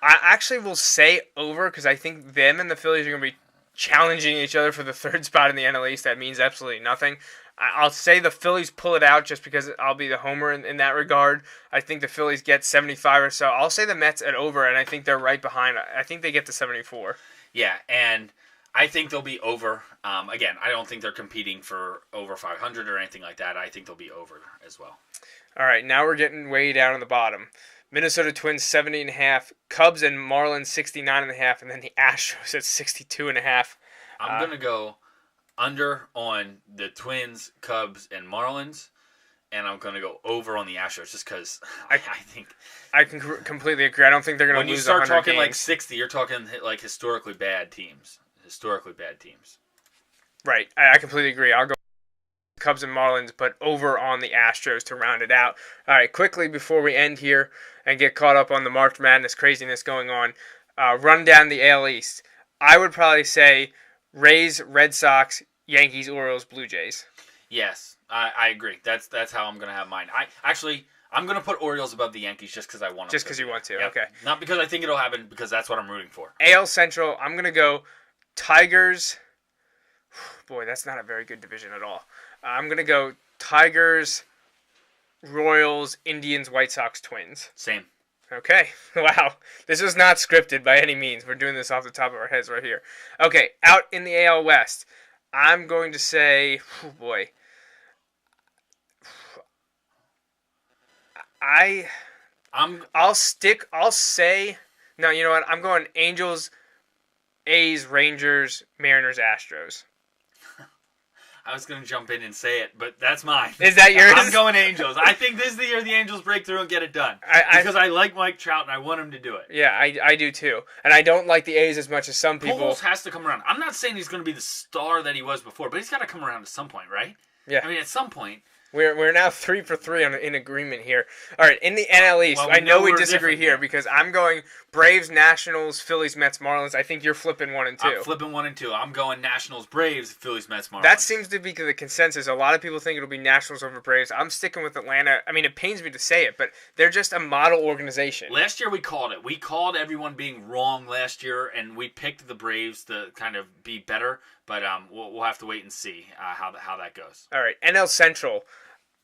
actually will say over, because I think them and the Phillies are going to be challenging each other for the third spot in the NL East. That means absolutely nothing. I'll say the Phillies pull it out just because I'll be the homer in that regard. I think the Phillies get 75 or so. I'll say the Mets at over, and I think they're right behind. I think they get to 74. Yeah, and I think they'll be over. Again, I don't think they're competing for over 500 or anything like that. I think they'll be over as well. All right, now we're getting way down on the bottom. Minnesota Twins 70.5, Cubs and Marlins 69.5, and then the Astros at 62.5. I'm gonna go under on the Twins, Cubs, and Marlins, and I'm gonna go over on the Astros just because I think I can completely agree. I don't think they're gonna lose 100 games. When you start talking like 60, you're talking like historically bad teams. Right, I completely agree. I'll go Cubs and Marlins, but over on the Astros to round it out. All right, quickly before we end here and get caught up on the March Madness craziness going on, run down the AL East. I would probably say Rays, Red Sox, Yankees, Orioles, Blue Jays. Yes, I agree. That's how I'm going to have mine. I'm going to put Orioles above the Yankees just because I want to. Just because you want to, yep. Okay. Not because I think it'll happen, because that's what I'm rooting for. AL Central, I'm going to go Tigers. Boy, that's not a very good division at all. I'm going to go Tigers, Royals, Indians, White Sox, Twins. Same. Okay. Wow. This was not scripted by any means. We're doing this off the top of our heads right here. Okay. Out in the AL West, I'm going to say, no, you know what? I'm going Angels, A's, Rangers, Mariners, Astros. I was going to jump in and say it, but that's mine. Is that yours? I'm going Angels. I think this is the year the Angels break through and get it done. Because I like Mike Trout and I want him to do it. Yeah, I do too. And I don't like the A's as much as some people. Pujols has to come around. I'm not saying he's going to be the star that he was before, but he's got to come around at some point, right? Yeah. I mean, at some point. We're now 3 for 3 in agreement here. All right, in the NL East, I know we disagree here because I'm going Braves, Nationals, Phillies, Mets, Marlins. I think you're flipping 1 and 2. I'm flipping 1 and 2. I'm going Nationals, Braves, Phillies, Mets, Marlins. That seems to be the consensus. A lot of people think it'll be Nationals over Braves. I'm sticking with Atlanta. I mean, it pains me to say it, but they're just a model organization. Last year we called it. We called everyone being wrong last year, and we picked the Braves to kind of be better. But we'll have to wait and see how that goes. All right, NL Central.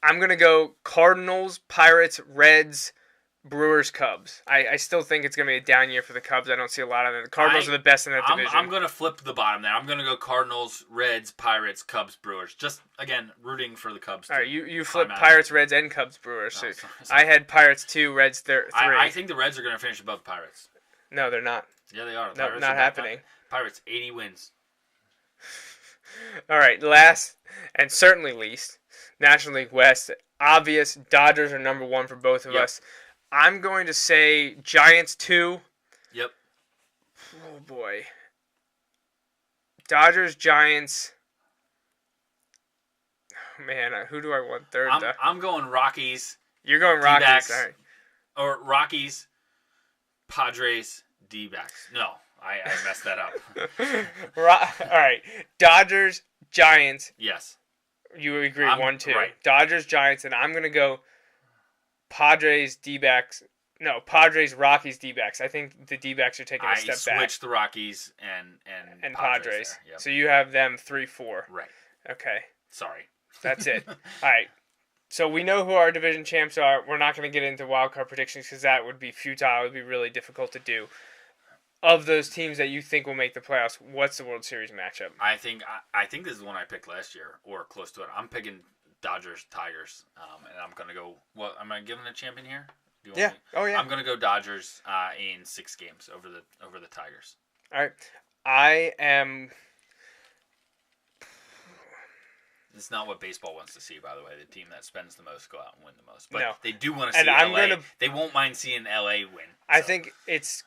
I'm going to go Cardinals, Pirates, Reds, Brewers, Cubs. I still think it's going to be a down year for the Cubs. I don't see a lot of them. The Cardinals are the best in that division. I'm going to flip the bottom there. I'm going to go Cardinals, Reds, Pirates, Cubs, Brewers. Just, again, rooting for the Cubs. All right, you flip Pirates, Reds, and Cubs, Brewers. So I had Pirates 2, Reds 3. I think the Reds are going to finish above the Pirates. No, they're not. Yeah, they are. No, not happening. Pirates, 80 wins. All right, last and certainly least, National League West. Obvious, Dodgers are number 1 for both of us. I'm going to say Giants 2. Yep. Oh, boy. Dodgers, Giants. Man, who do I want third? I'm going Rockies. You're going Rockies. D-backs, All right. Or Rockies, Padres, D-backs. No, I messed that up. All right. Dodgers, Giants. Yes. You agree, 1-2. Right. Dodgers, Giants, and I'm going to go Padres, D-backs. No, Padres, Rockies, D-backs. I think the D-backs are taking a step back. I switched the Rockies and Padres. Yep. So you have them 3-4. Right. Okay. Sorry. That's it. All right. So we know who our division champs are. We're not going to get into wildcard predictions because that would be futile. It would be really difficult to do. Of those teams that you think will make the playoffs, what's the World Series matchup? I think this is the one I picked last year or close to it. I'm picking Dodgers, Tigers, and I'm going to go. What am I giving a champion here? Do you want me? Oh yeah. I'm going to go Dodgers in 6 games over the Tigers. All right. I am. It's not what baseball wants to see, by the way. The team that spends the most go out and win the most. But No. they do want to see LA. They won't mind seeing LA win. I think it's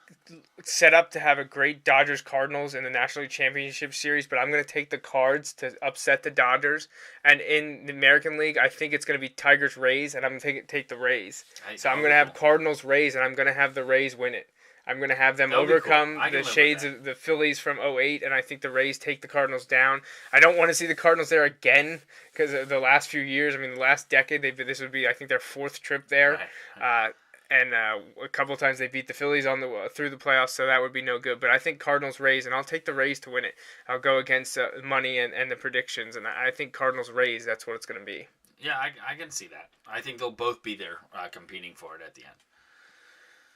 set up to have a great Dodgers-Cardinals in the National League Championship Series, but I'm going to take the Cards to upset the Dodgers. And in the American League, I think it's going to be Tigers-Rays, and I'm going to take the Rays. So I'm going to have Cardinals-Rays, and I'm going to have the Rays win it. I'm going to have them overcome the shades of the Phillies from 2008, and I think the Rays take the Cardinals down. I don't want to see the Cardinals there again because the last few years, the last decade, this would be, I think, their 4th trip there. Right. And a couple of times they beat the Phillies through the playoffs, so that would be no good. But I think Cardinals-Rays, and I'll take the Rays to win it. I'll go against money and the predictions, and I think Cardinals-Rays, that's what it's going to be. Yeah, I can see that. I think they'll both be there competing for it at the end.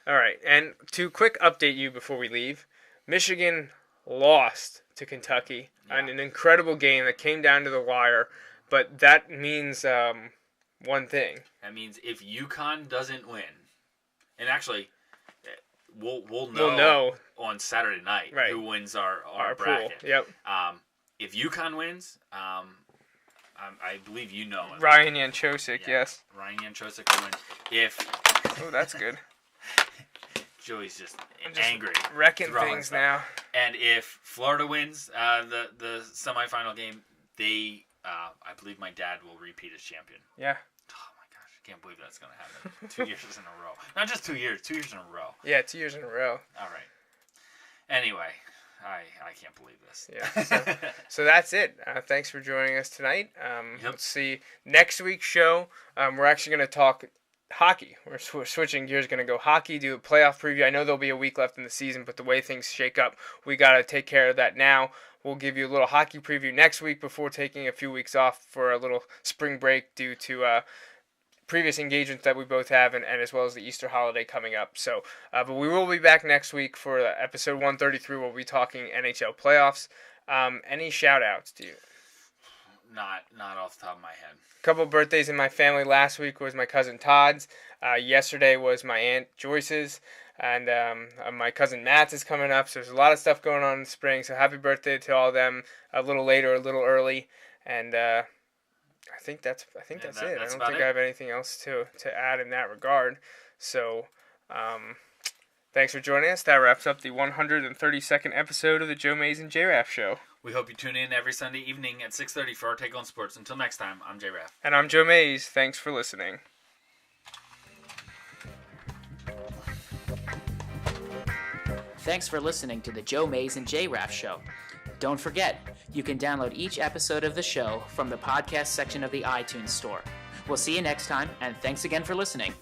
All right, and to quick update you before we leave, Michigan lost to Kentucky in an incredible game that came down to the wire, but that means one thing. That means if UConn doesn't win, and actually, we'll know on Saturday night who wins our bracket. Pool. Yep. If UConn wins, I believe you know him. Ryan Yanchosik, yes. Ryan Yanchosik will win. Oh, that's good. Joey's just angry. Wrecking things now. And if Florida wins the semifinal game, I believe my dad will repeat as champion. Yeah. Oh my gosh, I can't believe that's going to happen. 2 years in a row. Not just 2 years, 2 years in a row. Yeah, 2 years in a row. All right. Anyway, I can't believe this. Yeah. So that's it. Thanks for joining us tonight. Let's see. Next week's show, we're actually going to talk hockey. We're switching gears, going to go hockey, do a playoff preview. I know there'll be a week left in the season, but the way things shake up, we got to take care of that now. We'll give you a little hockey preview next week before taking a few weeks off for a little spring break due to previous engagements that we both have and as well as the Easter holiday coming up. So, but we will be back next week for episode 133. We'll be talking NHL playoffs. Any shout-outs to you? Not off the top of my head. Couple birthdays in my family. Last week was my cousin Todd's. Yesterday was my aunt Joyce's, and my cousin Matt's is coming up. So there's a lot of stuff going on in the spring. So happy birthday to all of them. A little late or a little early, and I think that's it. I don't think I have anything else to add in that regard. So thanks for joining us. That wraps up the 132nd episode of the Joe Mays and J-Raff Show. We hope you tune in every Sunday evening at 6:30 for our Take on Sports. Until next time, I'm J-Raff. And I'm Joe Mays. Thanks for listening. Thanks for listening to the Joe Mays and J-Raff Show. Don't forget, you can download each episode of the show from the podcast section of the iTunes Store. We'll see you next time, and thanks again for listening.